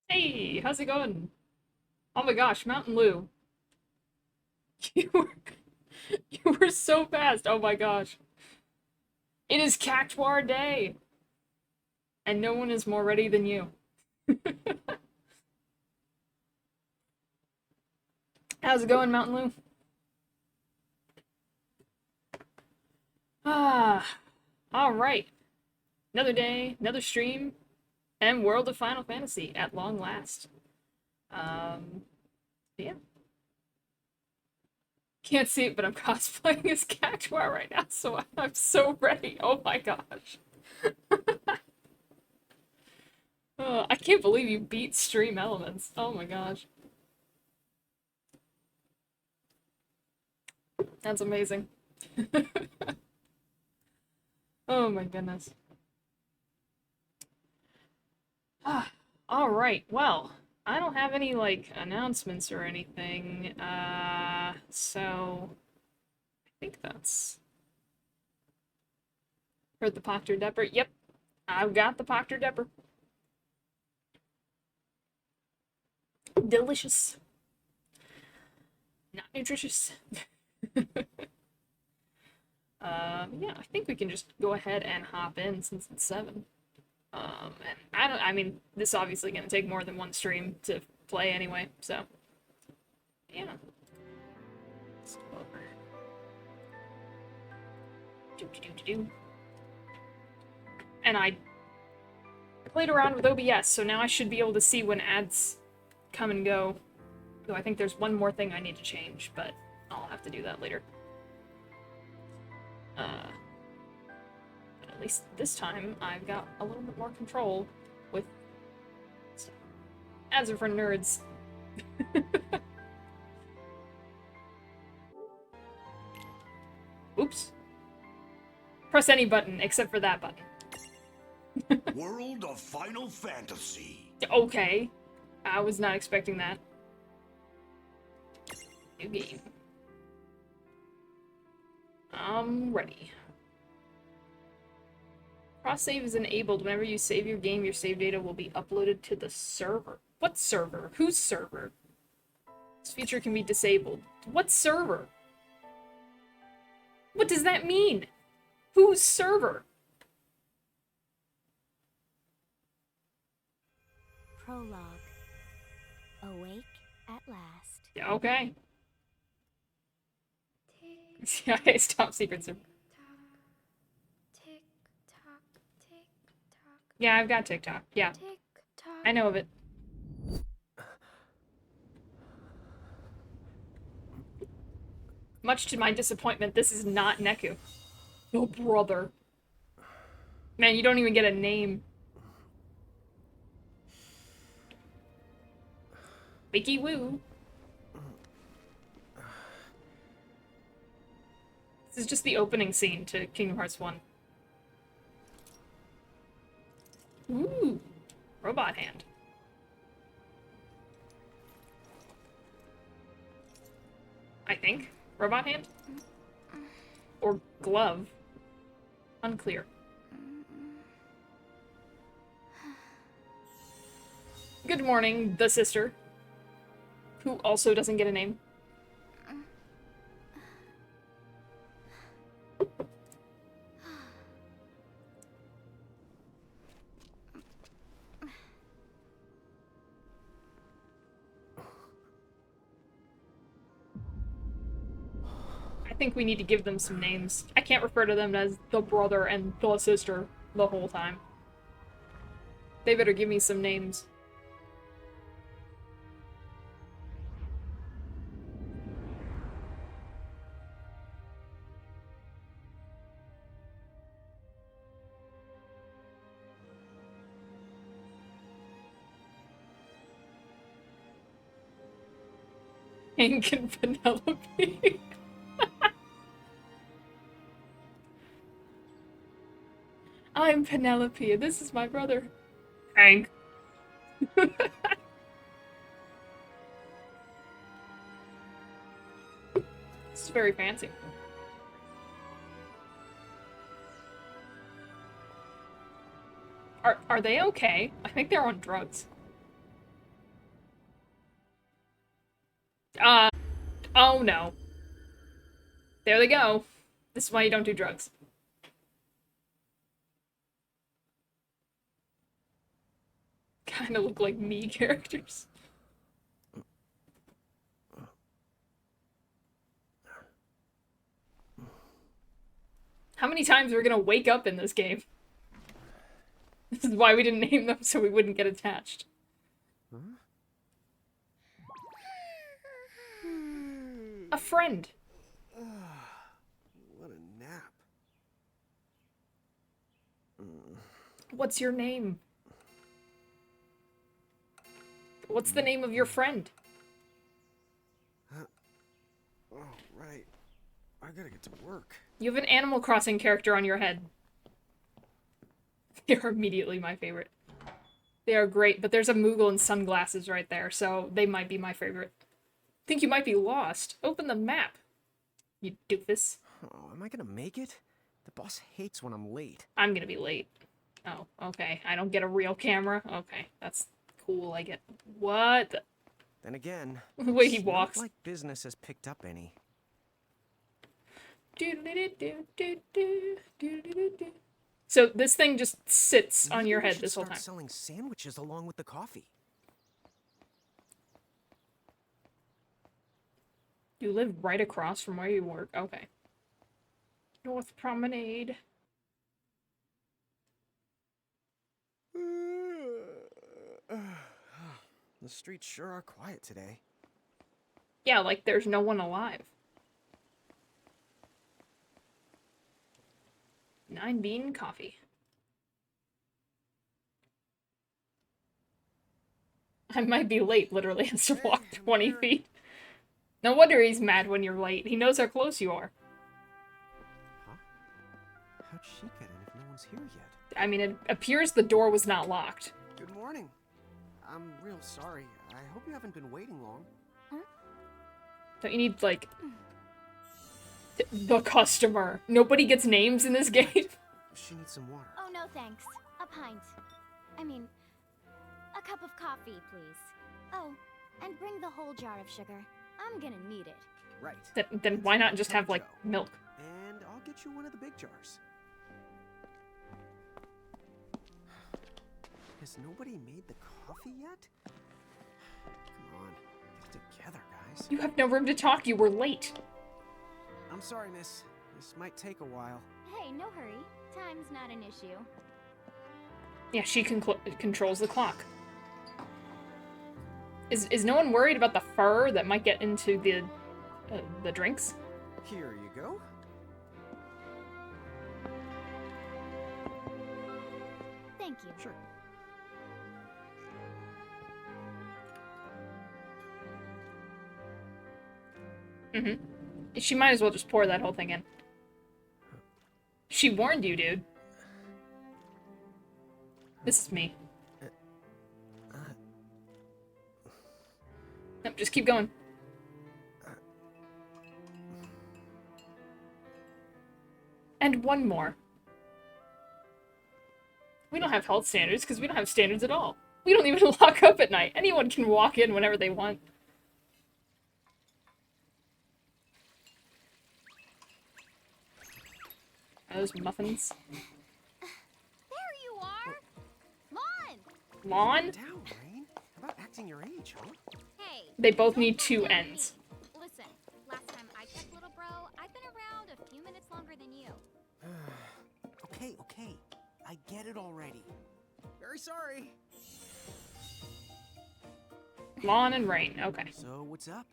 Hey, how's it going? Oh my gosh, Mountain Lou. You were, you were so fast. Oh my gosh. It is Cactuar Day, and no one is more ready than you. How's it going, Mountain Lou? Ah, all right. Another day, another stream, and World of Final Fantasy at long last. Um, yeah. Can't see it, but I'm cosplaying as Cactuar right now, so I'm so ready. Oh my gosh. I can't believe you beat Stream Elements. Oh my gosh. That's amazing. Oh my goodness. Ah, all right. Well, I don't have any like announcements or anything. So I think that's for the Proctor Depper. Yep, I've got the Proctor Depper. Delicious, not nutritious. Yeah, I think we can just go ahead and hop in since it's 7. And I mean, this is obviously gonna take more than one stream to play anyway, so yeah. Let's go over. Do do do do do. And I played around with OBS, so now I should be able to see when ads come and go. Though I think there's one more thing I need to change, but I'll have to do that later. But at least this time I've got a little bit more control with stuff. Ads are for nerds. Oops. Press any button except for that button. World of Final Fantasy. Okay. I was not expecting that. New game. I'm ready. Cross save is enabled. Whenever you save your game, your save data will be uploaded to the server. What server? Whose server? This feature can be disabled. What server? What does that mean? Whose server? Prologue. Awake at last. Yeah, okay. CIA top secret server. Tick tock, tick tock. Yeah, I've got TikTok. Yeah, Tick tock. I know of it. Much to my disappointment, this is not Neku. Oh, brother. Man, you don't even get a name. Wiki Woo. This is just the opening scene to Kingdom Hearts 1. Ooh. Robot hand. I think. Robot hand? Or glove. Unclear. Good morning, the sister. Who also doesn't get a name. I think we need to give them some names. I can't refer to them as the brother and the sister the whole time. They better give me some names. Hank and Penelope. I'm Penelope, and this is my brother, Hank. It's very fancy. Are they okay? I think they're on drugs. Oh no. There they go. This is why you don't do drugs. Kind of look like me characters. How many times are we gonna wake up in this game? This is why we didn't name them, so we wouldn't get attached. A friend. What a nap. What's your name? What's the name of your friend? Oh, right. I gotta get to work. You have an Animal Crossing character on your head. They are immediately my favorite. They are great, but there's a Moogle in sunglasses right there, so they might be my favorite. Think you might be lost. Open the map. You doofus. Oh, am I gonna make it? The boss hates when I'm late. I'm gonna be late. Oh, okay. I don't get a real camera. Okay, that's cool. I get... What? Then again, The way he it's not walks. like business has picked up any. So this thing just sits on your Maybe we head should this whole start time. selling sandwiches along with the coffee. You live right across from where you work. Okay. North Promenade. The streets sure are quiet today. Yeah, like there's no one alive. 9-bean coffee. I might be late, literally has to walk Hey, I'm 20 here. feet. No wonder he's mad when you're late. He knows how close you are. Huh? How'd she get in if no one's here yet? I mean, it appears the door was not locked. Good morning. I'm real sorry. I hope you haven't been waiting long. Don't you need, like... The customer. Nobody gets names in this game. She needs some water. Oh, no thanks. A pint. I mean, a cup of coffee, please. Oh, and bring the whole jar of sugar. I'm gonna need it. Right. Then why not just have, like, milk? And I'll get you one of the big jars. Has nobody made the coffee yet? Come on, get it together, guys. You have no room to talk. You were late. I'm sorry, miss. This might take a while. Hey, no hurry. Time's not an issue. Yeah, she controls the clock. Is no one worried about the fur that might get into the drinks? Here you go. Thank you. Sure. Mm-hmm. She might as well just pour that whole thing in. She warned you, dude. This is me. Nope, just keep going. And one more. We don't have health standards because we don't have standards at all. We don't even lock up at night. Anyone can walk in whenever they want. Are those muffins? There you are! Lon! Lawn? Down, Rain. How about acting your age, huh? Hey. They both don't need talk two down to ends. me. Listen, last time I checked, little bro, I've been around a few minutes longer than you. Okay. I get it already. Very sorry. Lawn and rain. Okay. So, what's up?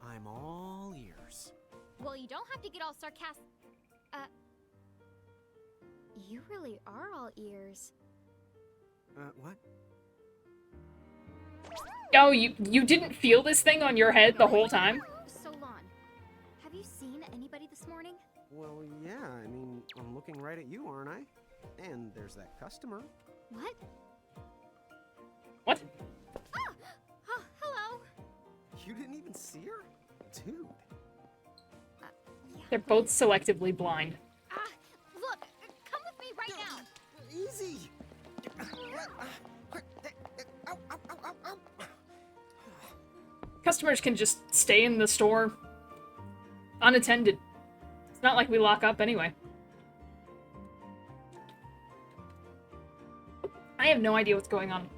I'm all ears. Well, you don't have to get all sarcastic. You really are all ears. What? Oh, you didn't feel this thing on your head the whole time? So, Lon, have you seen anybody this morning? Well, yeah, I mean, I'm looking right at you, aren't I? And there's that customer. What? What? Oh, hello. You didn't even see her? Dude. Yeah, They're both selectively blind. Look, come with me right now. Easy! Ow, ow, ow, ow, ow. Customers can just stay in the store unattended. It's not like we lock up anyway. I have no idea what's going on.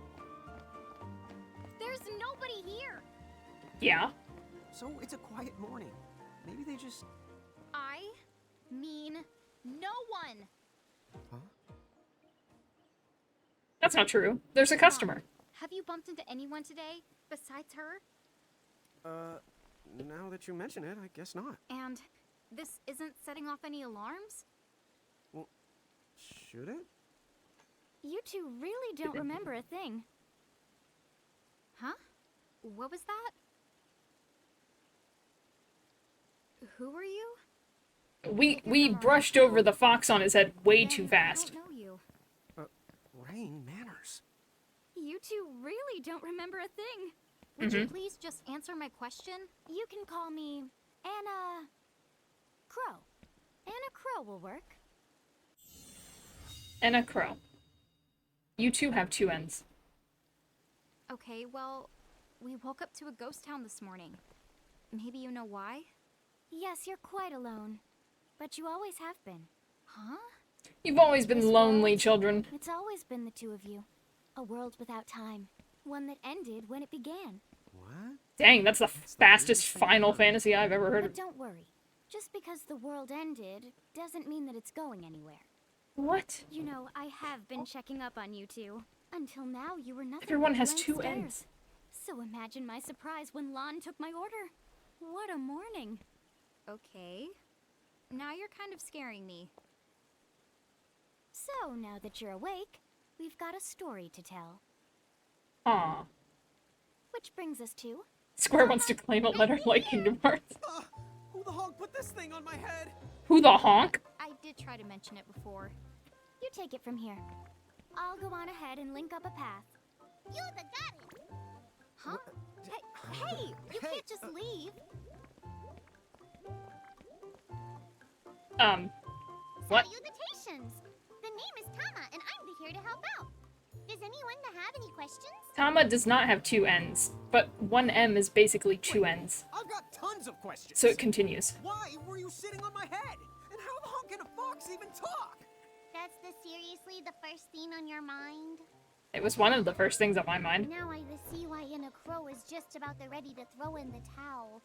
There's nobody here. Yeah? So it's a quiet morning. Maybe they just... I mean no one. Huh? That's not true. There's a customer. Have you bumped into anyone today besides her? Now that you mention it, I guess not. And this isn't setting off any alarms? Well, should it? You two really don't remember a thing. Huh? What was that? Who are you? We brushed over the fox on his head way too Then fast. I don't know you. Rain, manners. You two really don't remember a thing. Would you please just answer my question? You can call me Anna Crow. Anna Crow will work. And a crow. You two have two ends. Okay, well, we woke up to a ghost town this morning. Maybe you know why? Yes, you're quite alone. But you always have been. Huh? You've always been This lonely, world, children. It's always been the two of you. A world without time. One that ended when it began. What? Dang, that's the fastest Final Fantasy I've ever heard But of. don't worry. Just because the world ended doesn't mean that it's going anywhere. What? You know, I have been checking up on you two. Until now, you were nothing Everyone but has blank two stares. ends. So imagine my surprise when Lon took my order. What a morning. Okay. Now you're kind of scaring me. So, now that you're awake, we've got a story to tell. Aw. Which brings us to... Square wants to claim a letter like Kingdom Hearts. Who the honk put this thing on my head? Who the honk? I did try to mention it before. You take it from here. I'll go on ahead and link up a path. You the got it! Huh? Hey, you can't just leave. What? Salutations! The name is Tama, and I'm here to help out. Does anyone have any questions? Tama does not have two ends, but one M is basically two ends. I've got tons of questions. So it continues. Why were you sitting on my head? And how the honk can a fox even talk? That's seriously the first thing on your mind? It was one of the first things on my mind. Now I see why Anna Crow is just about ready to throw in the towel.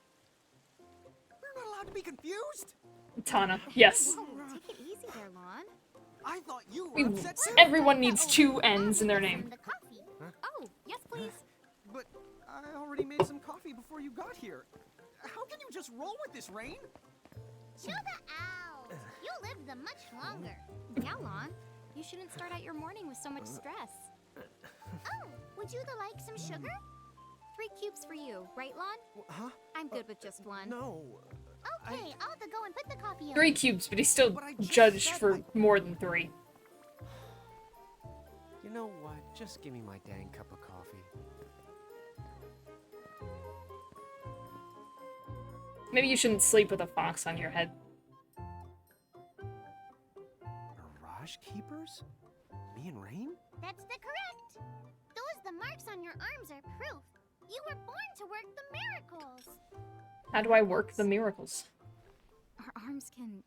We're not allowed to be confused. Tana, yes. Whoa, take it easy there, Lon. I thought you were upset too. Everyone needs two N's in their name. The coffee. Oh, yes, please. But I already made some coffee before you got here. How can you just roll with this, Rain? Chill the out. You lived them much longer. Yeah, Lon. You shouldn't start out your morning with so much stress. Oh, would you like some sugar? 3 cubes for you, right, Lon? Huh? I'm good with just one. No. Okay, I'll go and put the coffee in. 3 cubes, but he's still But I just judged said for more than 3. You know what? Just give me my dang cup of coffee. Maybe you shouldn't sleep with a fox on your head. Mirage Keepers? Me and Rain? That's correct. The marks on your arms are proof. You were born to work the miracles. How do I work the miracles? Our arms can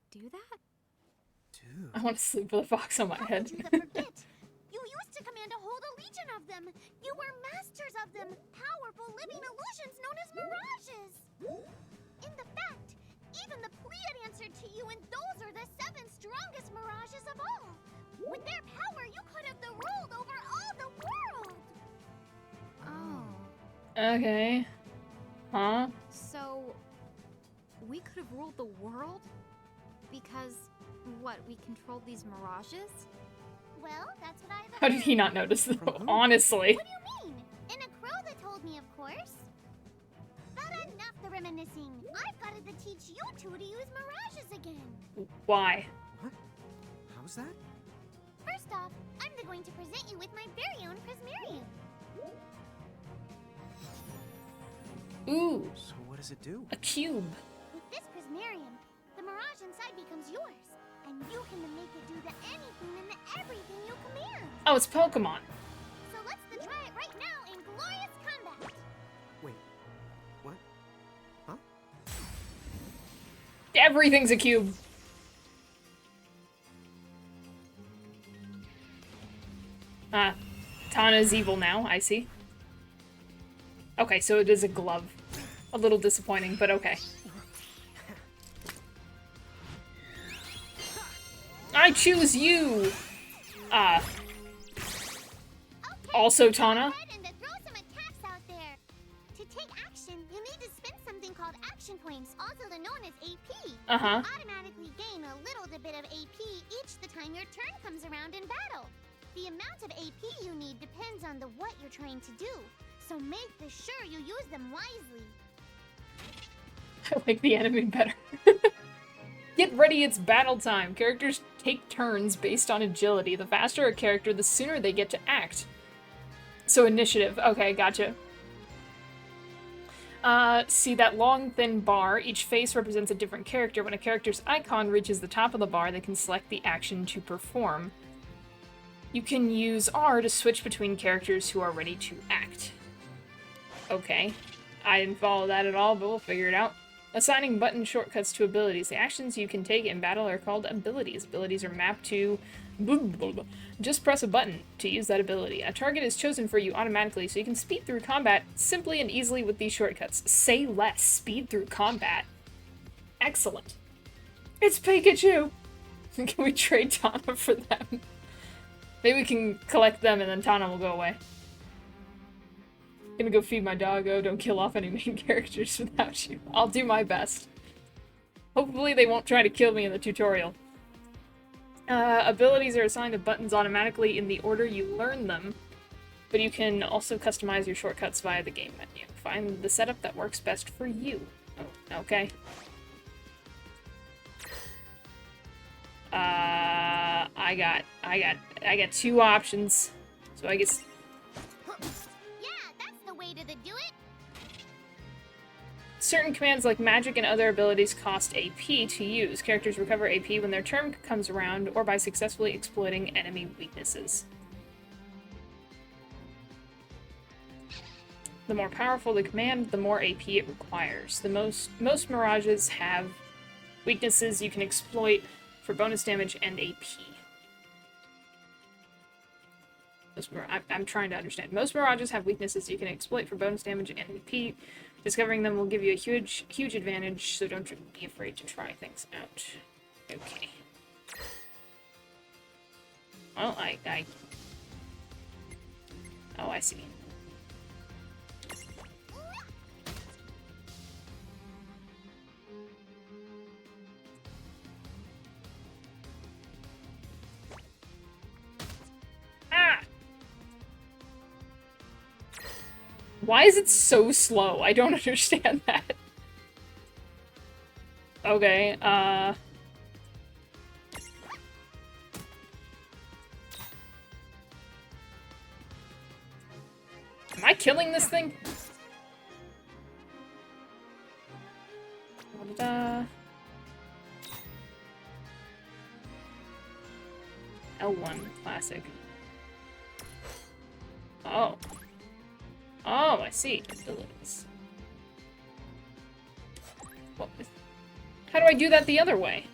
do that? Dude. I want to sleep with a fox on my head. Did you forget? You used to command a whole legion of them. You were masters of them, powerful living illusions known as mirages. In the fact, even the Pleiad answered to you, and those are the 7 strongest mirages of all. With their power, you could have ruled over all the world. Oh. Okay. Huh? So, we could have ruled the world? Because, what, we controlled these mirages? Well, that's what I... How did he not notice though? Honestly. What do you mean? In a crow that told me, of course. But enough the reminiscing. I've got to teach you two to use mirages again. Why? What? How's that? First off, I'm going to present you with my very own Prismarium. Ooh, So what does it do? a cube. With this Prismarium, the mirage inside becomes yours. And you can make it do anything and everything you command. Oh, it's Pokemon. So let's try it right now in glorious combat. Wait, Everything's a cube. Tana's evil now, I see. Okay, so it is a glove. A little disappointing, but okay. I choose you! Also Tana. And to throw some attacks out there. To take action, you need to spend something called action points, also known as AP. Uh-huh. You automatically gain a little bit of AP each the time your turn comes around in battle. The amount of AP you need depends on what you're trying to do, so make sure you use them wisely. I like the enemy better. Get ready, it's battle time. Characters take turns based on agility. The faster a character, the sooner they get to act. So initiative. Okay, gotcha. See that long, thin bar? Each face represents a different character. When a character's icon reaches the top of the bar, they can select the action to perform. You can use R to switch between characters who are ready to act. Okay. I didn't follow that at all, but we'll figure it out. Assigning button shortcuts to abilities. The actions you can take in battle are called abilities. Abilities are mapped to... Just press a button to use that ability. A target is chosen for you automatically, so you can speed through combat simply and easily with these shortcuts. Say less. Speed through combat. Excellent. It's Pikachu! Can we trade Tana for them? Maybe we can collect them and then Tana will go away. Gonna go feed my doggo. Don't kill off any main characters without you. I'll do my best. Hopefully they won't try to kill me in the tutorial. Abilities are assigned to buttons automatically in the order you learn them, but you can also customize your shortcuts via the game menu. Find the setup that works best for you. Oh, okay. I got two options, so I guess. Yeah, that's the way to do it. Certain commands like magic and other abilities cost AP to use. Characters recover AP when their turn comes around or by successfully exploiting enemy weaknesses. The more powerful the command, the more AP it requires. Most mirages have weaknesses you can exploit for bonus damage and AP. I'm trying to understand. Most mirages have weaknesses you can exploit for bonus damage and AP. Discovering them will give you a huge advantage, so don't be afraid to try things out. Okay. Well, Oh, I see. Ah! Why is it so slow? I don't understand that. Okay, Am I killing this thing? L1 classic. Oh. Oh, I see. Abilities. What? How do I do that the other way?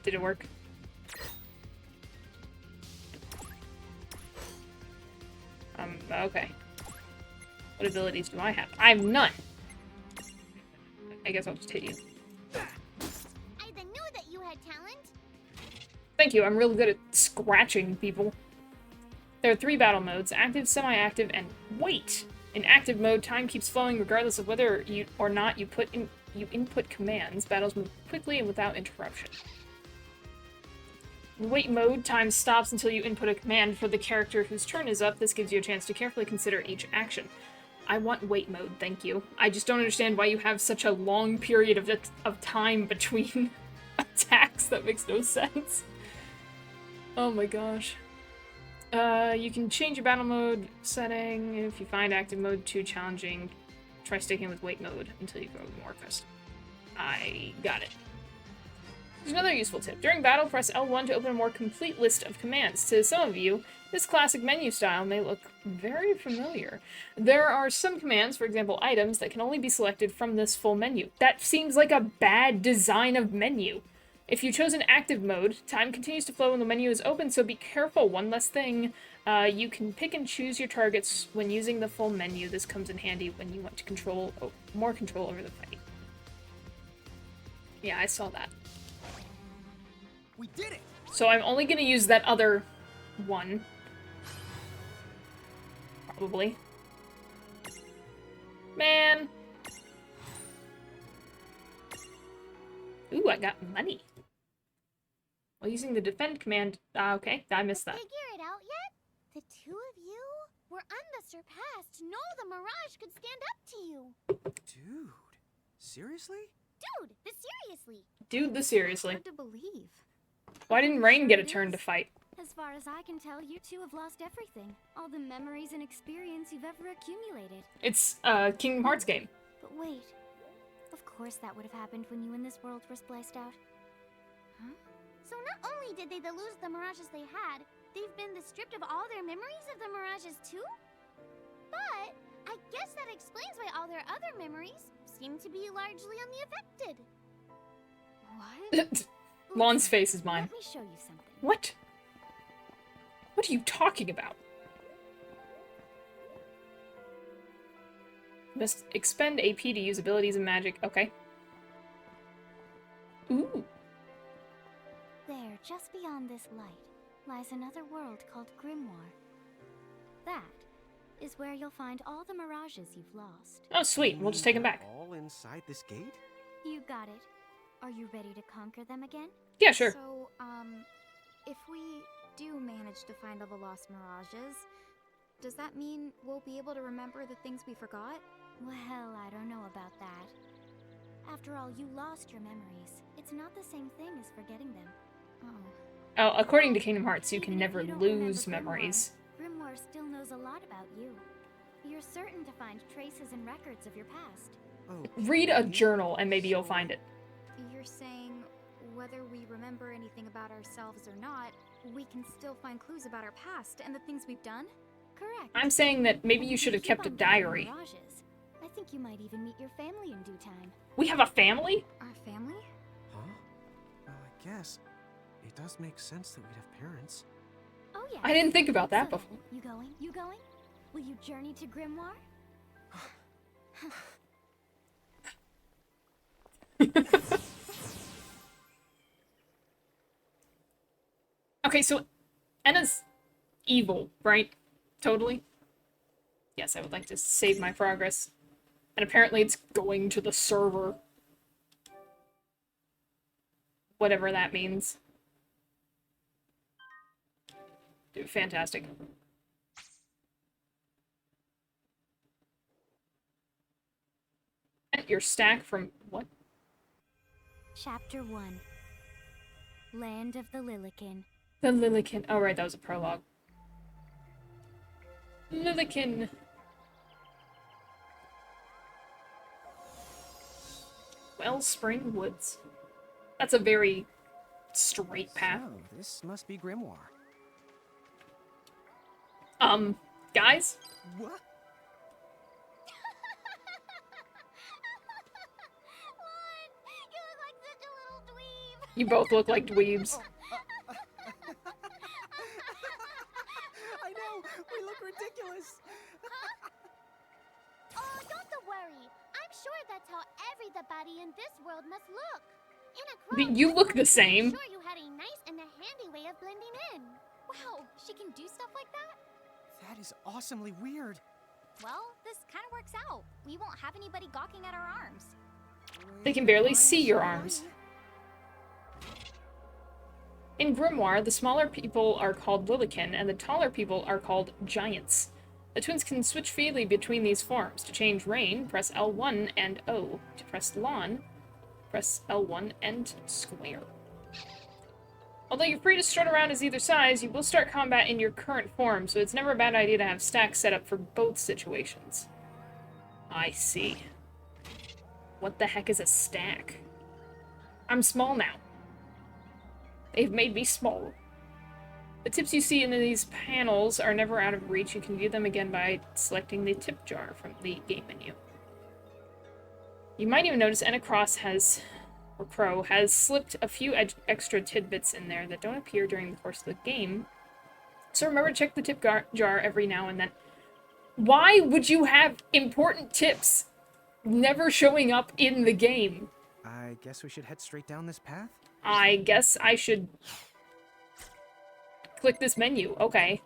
Did it work? Okay. What abilities do I have? I have none! I guess I'll just hit you. I knew that you had talent. Thank you, I'm really good at scratching people. There are 3 battle modes, active, semi-active, and wait! In active mode, time keeps flowing regardless of whether or not you input commands. Battles move quickly and without interruption. In wait mode, time stops until you input a command for the character whose turn is up. This gives you a chance to carefully consider each action. I want wait mode, thank you. I just don't understand why you have such a long period of time between attacks. That makes no sense. Oh my gosh. You can change your battle mode setting. If you find active mode too challenging, try sticking with wait mode until you grow more accustomed. I got it. There's another useful tip. During battle, press L1 to open a more complete list of commands. To some of you, this classic menu style may look very familiar. There are some commands, for example items, that can only be selected from this full menu. That seems like a bad design of menu. If you chose an active mode, time continues to flow when the menu is open, so be careful. One less thing, you can pick and choose your targets when using the full menu. This comes in handy when you want to control more control over the fight. Yeah, I saw that. We did it! So I'm only gonna use that other one. Probably. Man! Ooh, I got money. While using the defend command... okay, I missed that. Figure it out yet? The two of you were unsurpassed. No, the Mirage could stand up to you. Dude, seriously? Dude, seriously. Dude, seriously. Hard to believe. Why didn't Rain get a turn to fight? As far as I can tell, you two have lost everything. All the memories and experience you've ever accumulated. It's a Kingdom Hearts game. But wait. Of course that would have happened when you and this world were spliced out. Huh? So not only did they lose the Mirages they had, they've been stripped of all their memories of the Mirages too? But I guess that explains why all their other memories seem to be largely unaffected. What? Lon's face is mine. Let me show you something. What? What are you talking about? Must expend AP to use abilities and magic. Okay. Ooh. There, just beyond this light, lies another world called Grimoire. That is where you'll find all the mirages you've lost. Oh, sweet. We'll just take him back. All inside this gate? You got it. Are you ready to conquer them again? Yeah, sure. So, if we do manage to find all the lost mirages, does that mean we'll be able to remember the things we forgot? Well, I don't know about that. After all, you lost your memories. It's not the same thing as forgetting them. Oh. Oh, according to Kingdom Hearts, you Even can if never you don't lose remember memories. Grimoire still knows a lot about you. You're certain to find traces and records of your past. Oh. Read a journal and maybe you'll find it. You're saying whether we remember anything about ourselves or not, we can still find clues about our past and the things we've done? Correct. I'm saying that maybe And you if should have keep kept a on finding diary. mirages, I think you might even meet your family in due time. We have a family? Our family? Huh? Well, I guess it does make sense that we'd have parents. Oh yeah. I didn't think about that So before. then, you going? You going? Will you journey to Grimoire? Okay, so Enna's evil, right? Totally? Yes, I would like to save my progress. And apparently it's going to the server. Whatever that means. Dude, fantastic. And your stack from what? Chapter 1. Land of the Lilikin. The Lilikin. Oh, right, that was a prologue. Lilikin. Wellspring Woods. That's a very straight path. So, this must be Grimoire. Guys? What? Lon, you look like such a little dweeb. You both look like dweebs. I know! We look ridiculous! Oh, don't worry. I'm sure that's how everybody in this world must look. In a crowd, But you look the same. I'm sure you had a nice and a handy way of blending in. Wow, she can do stuff like that? That is awesomely weird. Well, this kind of works out. We won't have anybody gawking at our arms. They can barely see your arms. In Grimoire, the smaller people are called Lilikin, and the taller people are called Giants. The twins can switch freely between these forms. To change Rain, press L1 and O. To press Lon, press L1 and square. Although you're free to strut around as either size, you will start combat in your current form, so it's never a bad idea to have stacks set up for both situations. I see. What the heck is a stack? I'm small now. They've made me small. The tips you see in these panels are never out of reach. You can view them again by selecting the tip jar from the game menu. You might even notice Crow has slipped a few extra tidbits in there that don't appear during the course of the game. So remember to check the tip jar every now and then. Why would you have important tips never showing up in the game? I guess we should head straight down this path? I guess I should click this menu. Okay.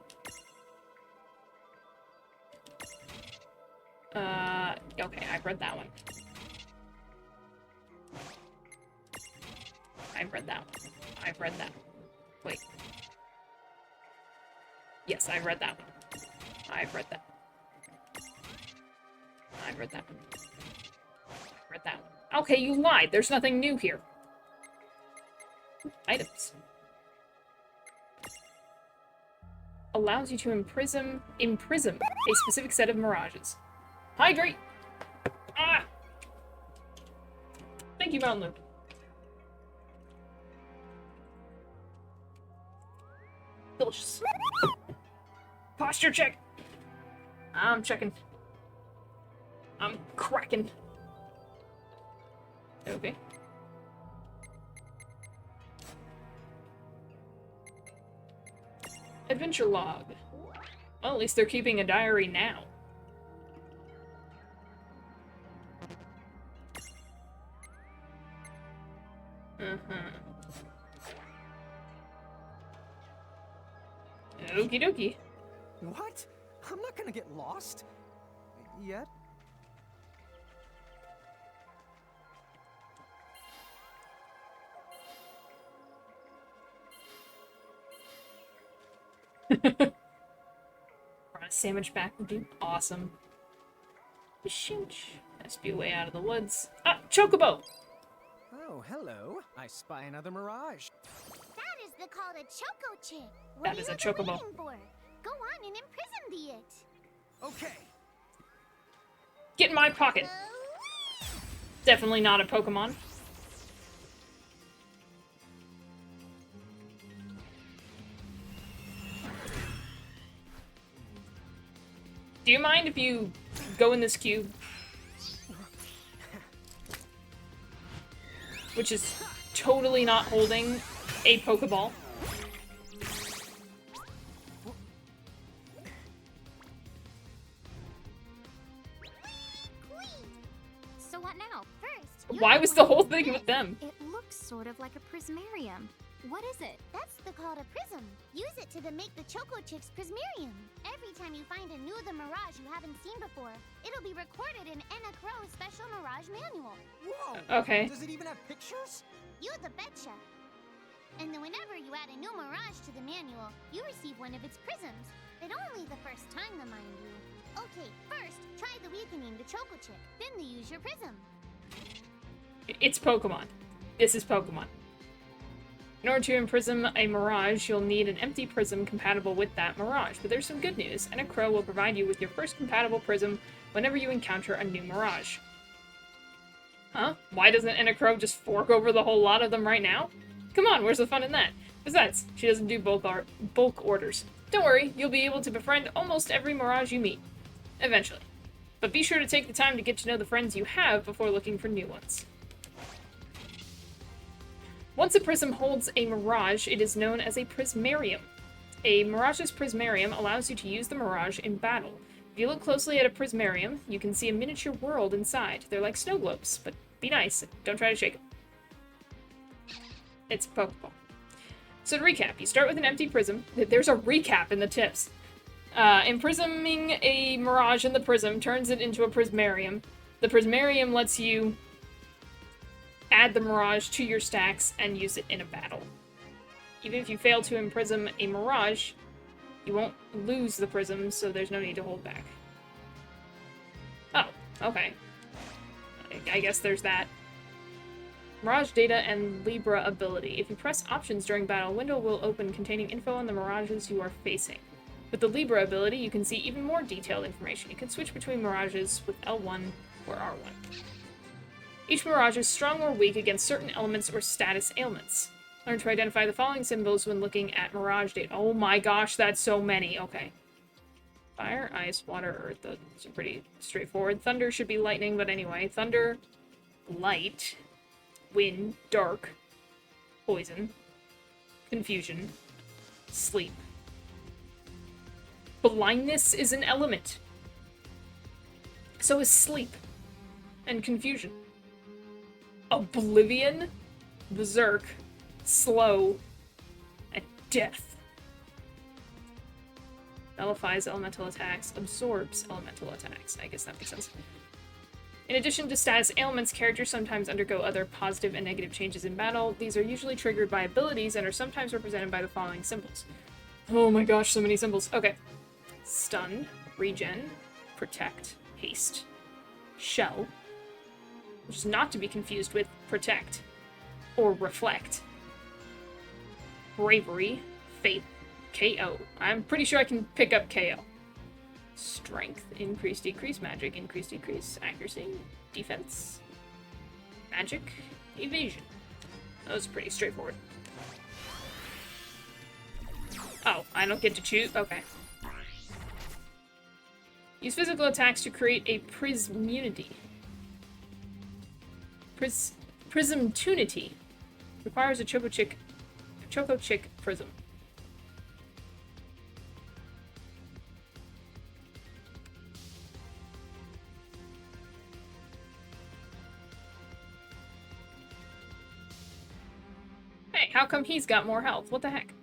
Okay, I've read that one. I've read that one. I've read that. Wait. Yes, I've read that one. I've read that. I've read that one. I've read that one. Okay, you lied. There's nothing new here. Items. Allows you to imprison a specific set of mirages. Hydrate! Ah! Thank you, Mountain Loop. Delicious. Posture check! I'm checking. I'm cracking. Okay. Adventure log. Well, at least they're keeping a diary now. Okie dokie. What? I'm not gonna get lost. Yet? Brought a sandwich back would be awesome. Shooch. Has to be a way out of the woods. Ah, Chocobo! Oh, hello. I spy another mirage. That is the called a Choco Chick. What That are is you a chocobo. waiting for? Go on and imprison the it. Okay. Get in my pocket. Definitely not a Pokemon. Do you mind if you go in this cube? Which is totally not holding a Pokeball. So what now? First, Why was the whole thing with them? It looks sort of like a prismarium. What is it? that's the called a prism. Use it to make the Choco Chick's prismarium. Every time you find a new the mirage you haven't seen before, it'll be recorded in Enna Crow's special mirage manual. Whoa. Okay. Does it even have pictures? You the betcha. And then whenever you add a new mirage to the manual, you receive one of its prisms. But only the first time, mind you. Okay, first, try the weakening the Choco Chick. Then they use your prism. It's Pokemon. This is Pokemon. In order to imprison a mirage, you'll need an empty prism compatible with that mirage. But there's some good news. Enna Crow will provide you with your first compatible prism whenever you encounter a new mirage. Huh? Why doesn't Enna Crow just fork over the whole lot of them right now? Come on, where's the fun in that? Besides, she doesn't do bulk orders. Don't worry, you'll be able to befriend almost every mirage you meet. Eventually. But be sure to take the time to get to know the friends you have before looking for new ones. Once a prism holds a mirage, it is known as a prismarium. A mirage's prismarium allows you to use the mirage in battle. If you look closely at a prismarium, you can see a miniature world inside. They're like snow globes, but be nice. Don't try to shake them. It's a Pokeball. So to recap, you start with an empty prism. There's a recap in the tips. Imprisoning a mirage in the prism turns it into a prismarium. The prismarium lets you add the mirage to your stacks and use it in a battle. Even if you fail to imprison a mirage, you won't lose the prism, so there's no need to hold back. Oh, okay. I guess there's that. Mirage data and Libra ability. If you press options during battle, a window will open containing info on the mirages you are facing. With the Libra ability, you can see even more detailed information. You can switch between mirages with L1 or R1. Each mirage is strong or weak against certain elements or status ailments. Learn to identify the following symbols when looking at mirage data. Oh my gosh, that's so many. Okay. Fire, ice, water, earth. Those are pretty straightforward. Thunder should be lightning, but anyway. Thunder, light, wind, dark, poison, confusion, sleep. Blindness is an element. So is sleep and confusion. Oblivion, berserk, slow, and death. Nullifies elemental attacks, absorbs elemental attacks. I guess that makes sense. In addition to status ailments, characters sometimes undergo other positive and negative changes in battle. These are usually triggered by abilities and are sometimes represented by the following symbols. Oh my gosh, so many symbols. Okay. Stun, regen, protect, haste, shell, which is not to be confused with protect or reflect, bravery, faith, KO. I'm pretty sure I can pick up KO. Strength, increase, decrease, magic, increase, decrease, accuracy, defense, magic, evasion. That was pretty straightforward. Oh, I don't get to choose? Okay. Use physical attacks to create a prismunity. Prismtunity. Requires a Choco Chick prism. Hey, how come he's got more health? What the heck?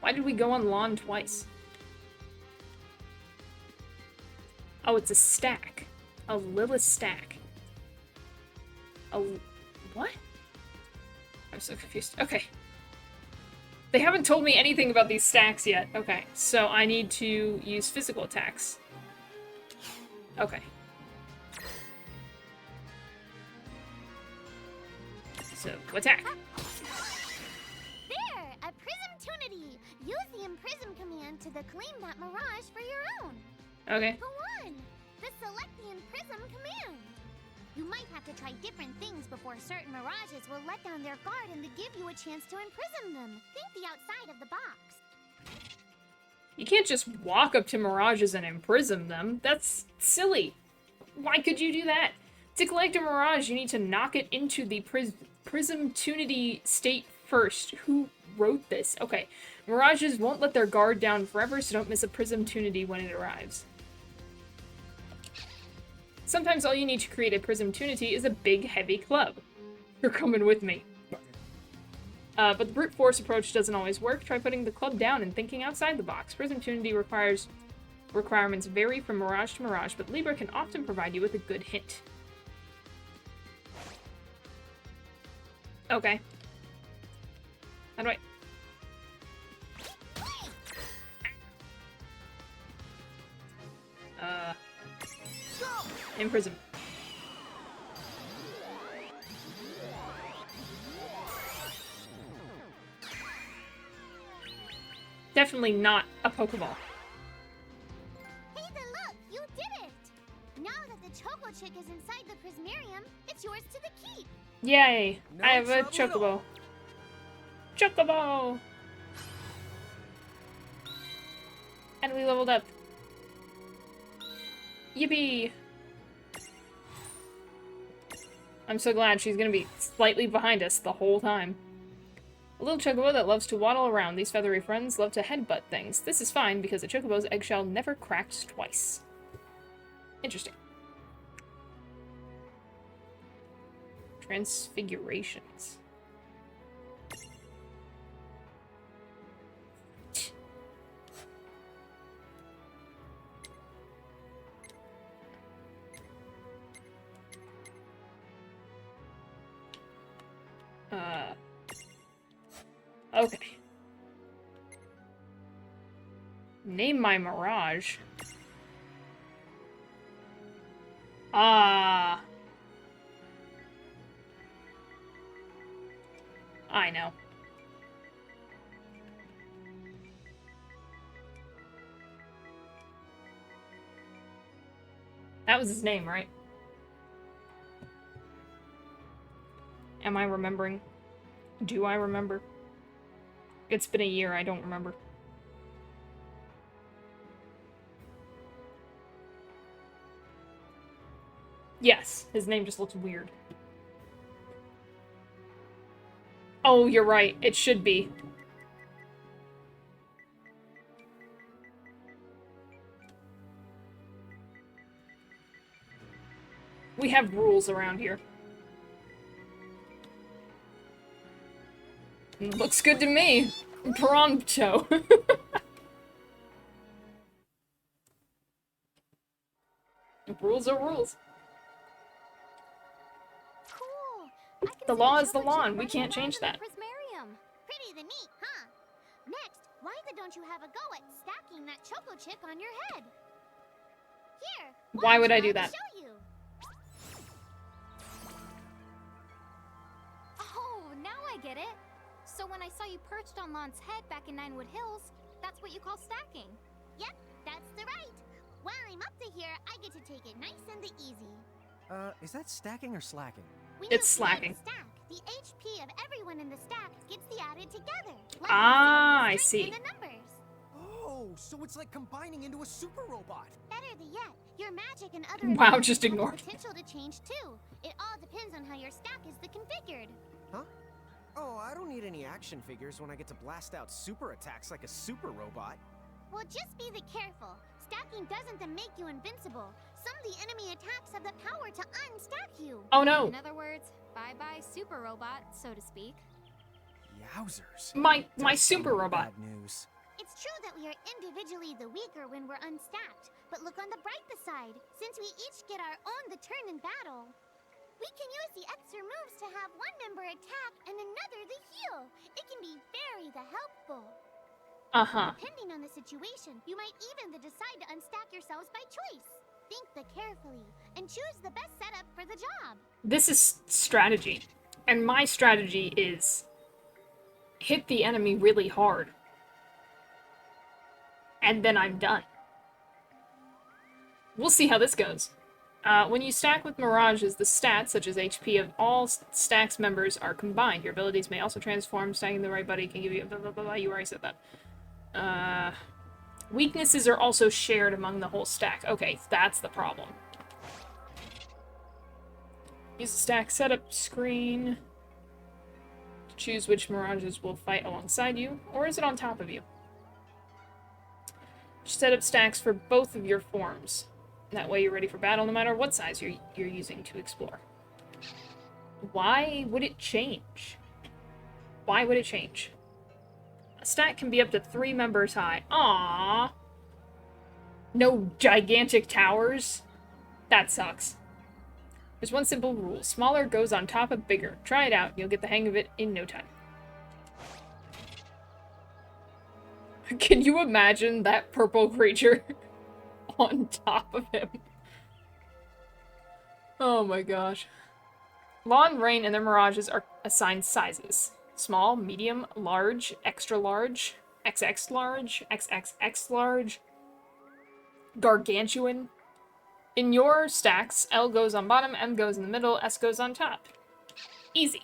Why did we go on lawn twice? Oh, it's a stack. A Lilith stack. A... what? I'm so confused. Okay. They haven't told me anything about these stacks yet. Okay, so I need to use physical attacks. Okay. So, attack. There! A Prismtunity! Use the Imprism command to claim that mirage for your own. Okay. Go on! The Select the Imprism command! You might have to try different things before certain mirages will let down their guard and give you a chance to imprison them. Think the outside of the box. You can't just walk up to mirages and imprison them. That's silly. Why could you do that? To collect a mirage, you need to knock it into the Prismtunity state first. Who wrote this? Okay. Mirages won't let their guard down forever, so don't miss a Prismtunity when it arrives. Sometimes all you need to create a Prismtunity is a big, heavy club. You're coming with me. But the brute force approach doesn't always work. Try putting the club down and thinking outside the box. Prismtunity requirements vary from mirage to mirage, but Libra can often provide you with a good hint. Okay. How do I... Imprison. Definitely not a Pokeball. Hey, look! You did it! Now that the Choco Chick is inside the Prismarium, it's yours to the keep. Yay! No I have a trouble at all. Chocobo. Chocobo! And we leveled up. Yippee! I'm so glad she's gonna be slightly behind us the whole time. A little chocobo that loves to waddle around. These feathery friends love to headbutt things. This is fine because a chocobo's eggshell never cracks twice. Interesting. Transfigurations. Okay. Name my Mirage. Ah. I know. That was his name, right? Am I remembering? Do I remember? It's been a year, I don't remember. Yes, his name just looks weird. Oh, you're right. It should be. We have rules around here. Looks good to me. Pronto. Rules are rules. Cool. I can The see law is the chocolate law, chip and we running can't around change in the that. Prismarium. Pretty the neat, huh? Next, why don't you have a go at stacking that choco chip on your head? Here. Why would I do I'll that? Show you. Oh, now I get it. So when I saw you perched on Lon's head back in Ninewood Hills, that's what you call stacking. Yep, that's the right. While I'm up to here, I get to take it nice and the easy. Is that stacking or slacking? When It's you create a slacking. Stack, the HP of everyone in the stack gets the added together. Like Ah, the I strength see. in the numbers. Oh, so it's like combining into a super robot. Better the yet, your magic and other Wow, abilities just have ignored. the potential to change too. It all depends on how your stack is configured. Huh? Oh, I don't need any action figures when I get to blast out super attacks like a super robot. Well, just be careful. Stacking doesn't then make you invincible. Some of the enemy attacks have the power to unstack you. Oh no. In other words, bye-bye super robot, so to speak. Yowzers. My Does sound super like robot. Bad news. It's true that we are individually the weaker when we're unstacked, but look on the bright side. Since we each get our own the turn in battle, we can use the extra moves to have one member attack and another the heal. It can be very helpful. Uh-huh. Depending on the situation, you might even decide to unstack yourselves by choice. Think carefully and choose the best setup for the job. This is strategy. And my strategy is hit the enemy really hard. And then I'm done. We'll see how this goes. When you stack with Mirages, the stats, such as HP, of all stacks members are combined. Your abilities may also transform. Stacking the right buddy can give you blah blah blah. You already said that. Weaknesses are also shared among the whole stack. Okay, that's the problem. Use the stack setup screen to choose which Mirages will fight alongside you, or is it on top of you? Set up stacks for both of your forms. That way you're ready for battle no matter what size you're using to explore. Why would it change? Why would it change? A stack can be up to 3 members high. Aww. No gigantic towers? That sucks. There's one simple rule. Smaller goes on top of bigger. Try it out. You'll get the hang of it in no time. Can you imagine that purple creature on top of him? Oh my gosh. Law and Rain and their Mirages are assigned sizes. Small, medium, large, extra large, XX large, XXX large, gargantuan. In your stacks, L goes on bottom, M goes in the middle, S goes on top. Easy.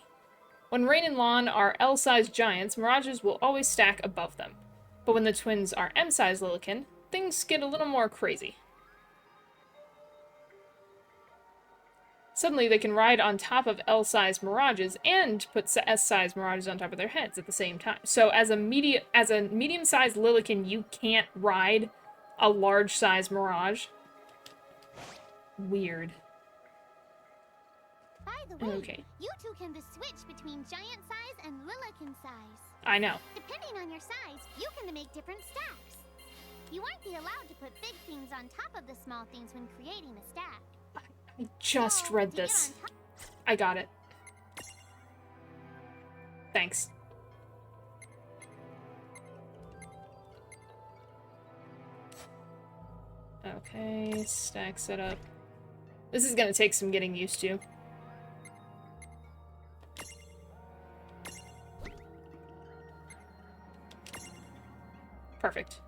When Rain and Lawn are L-sized giants, Mirages will always stack above them. But when the twins are M-sized Lilikin, things get a little more crazy. Suddenly, they can ride on top of L-sized Mirages and put S-sized Mirages on top of their heads at the same time. So as a medium-sized Lilikin, you can't ride a large-sized Mirage. Weird. By the way, Okay. you two can switch between giant size and Lilikin size. I know. Depending on your size, you can make different stacks. You won't be allowed to put big things on top of the small things when creating a stack. I just read To get this. on top- I got it. Thanks. Okay, stack setup. This is gonna take some getting used to. Perfect.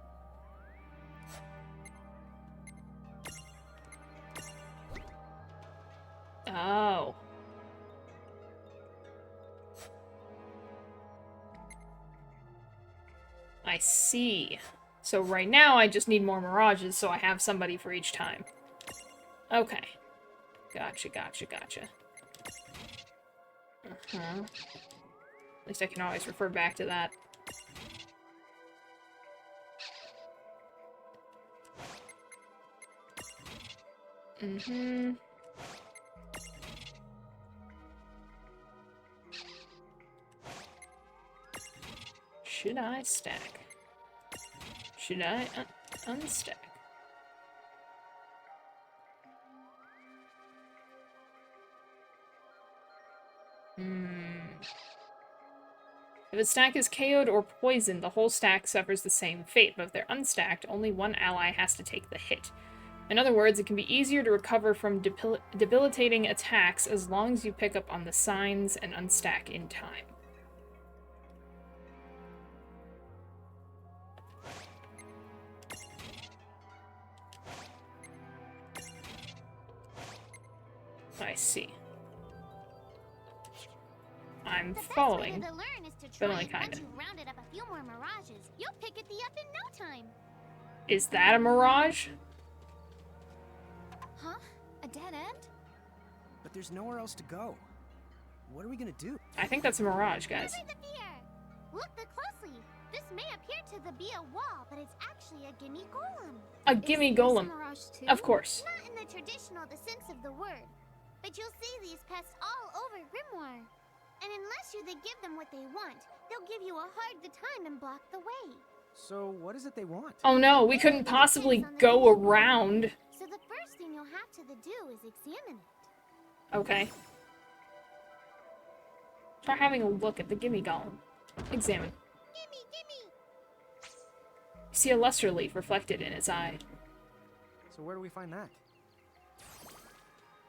Oh. I see. So right now I just need more mirages so I have somebody for each time. Okay. Gotcha, gotcha, gotcha. Uh-huh. At least I can always refer back to that. Mm-hmm. Should I stack? Should I unstack? If a stack is KO'd or poisoned, the whole stack suffers the same fate, but if they're unstacked, only one ally has to take the hit. In other words, it can be easier to recover from debilitating attacks as long as you pick up on the signs and unstack in time. I see. I'm following. The best way to learn is to But try only it. Once kinda. you've rounded up a few more mirages, you'll pick it up in no time. Is that a mirage? Huh? A dead end? But there's nowhere else to go. What are we gonna do? I think that's a mirage, guys. Never the fear. Look closely. This may appear to be a wall, but it's actually a gimme golem. A gimme Is this a golem. mirage too? Of course. Not in the traditional sense of the word, but you'll see these pests all over Grimoire. And unless they give them what they want, they'll give you a hard time and block the way. So what is it they want? Oh no, we couldn't possibly go around. So the first thing you'll have to do is examine it. Okay. Try having a look at the gimme golem. Examine. Gimme! You see a luster leaf reflected in its eye. So where do we find that?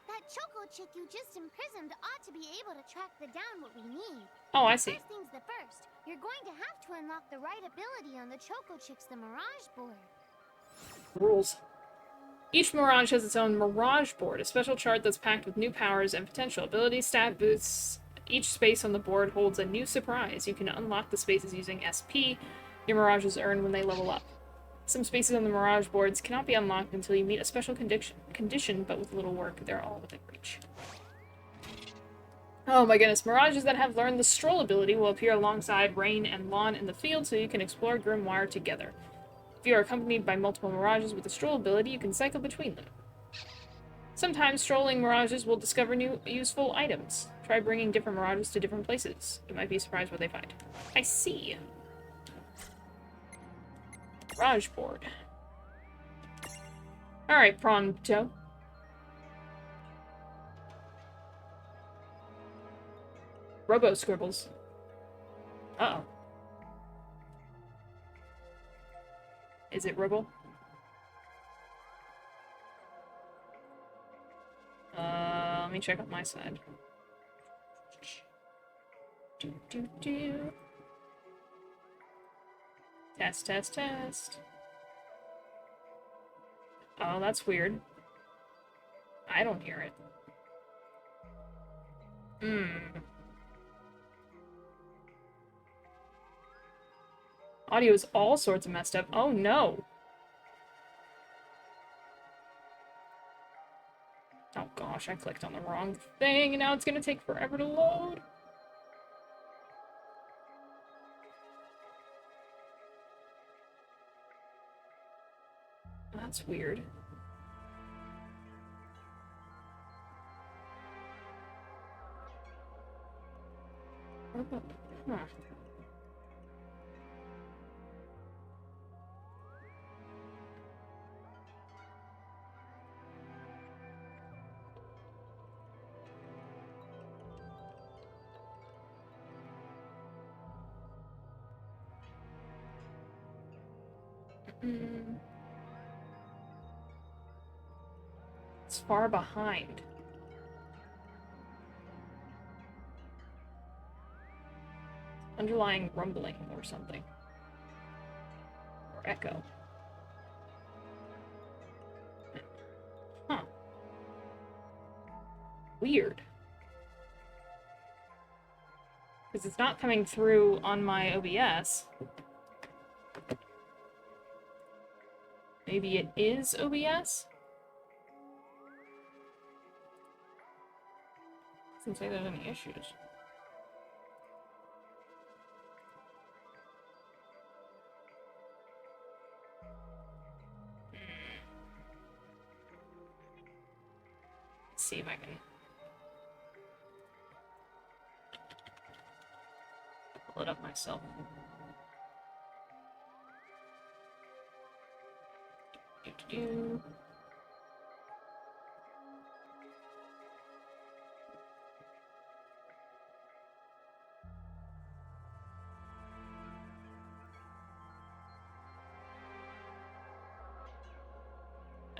That choco chick you just imprisoned ought to be able to track down what we need. Oh, I see. First things the first, you're going to have to unlock the right ability on the choco chick's Mirage board. Rules. Each Mirage has its own Mirage board, a special chart that's packed with new powers and potential abilities, stat boosts. Each space on the board holds a new surprise. You can unlock the spaces using SP your Mirages earn when they level up. Some spaces on the Mirage boards cannot be unlocked until you meet a special condition, but with little work, they're all within reach. Oh my goodness, Mirages that have learned the Stroll ability will appear alongside Rain and Lawn in the field so you can explore Grimoire together. If you are accompanied by multiple Mirages with the Stroll ability, you can cycle between them. Sometimes strolling Mirages will discover new useful items. Try bringing different Mirages to different places. You might be surprised what they find. I see. Mirage board. Alright, pronto. Robo scribbles. Uh-oh. Is it Robo? Let me check on my side. Do. Test, test, test. Oh, that's weird. I don't hear it. Audio is all sorts of messed up. Oh no! Oh gosh, I clicked on the wrong thing and now it's gonna take forever to load. That's weird. Huh. It's far behind. Underlying rumbling or something. Or echo. Huh. Weird. Because it's not coming through on my OBS. Maybe it is OBS? Doesn't say there's any issues. Let's see if I can pull it up myself. Do.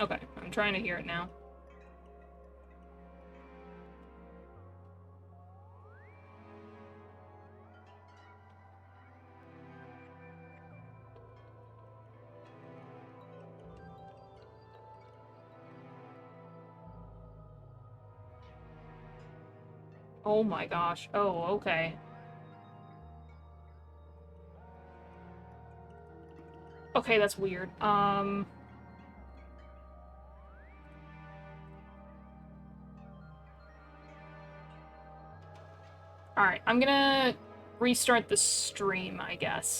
Okay, I'm trying to hear it now. Oh my gosh. Oh, okay. Okay, that's weird. Alright, I'm gonna restart the stream, I guess.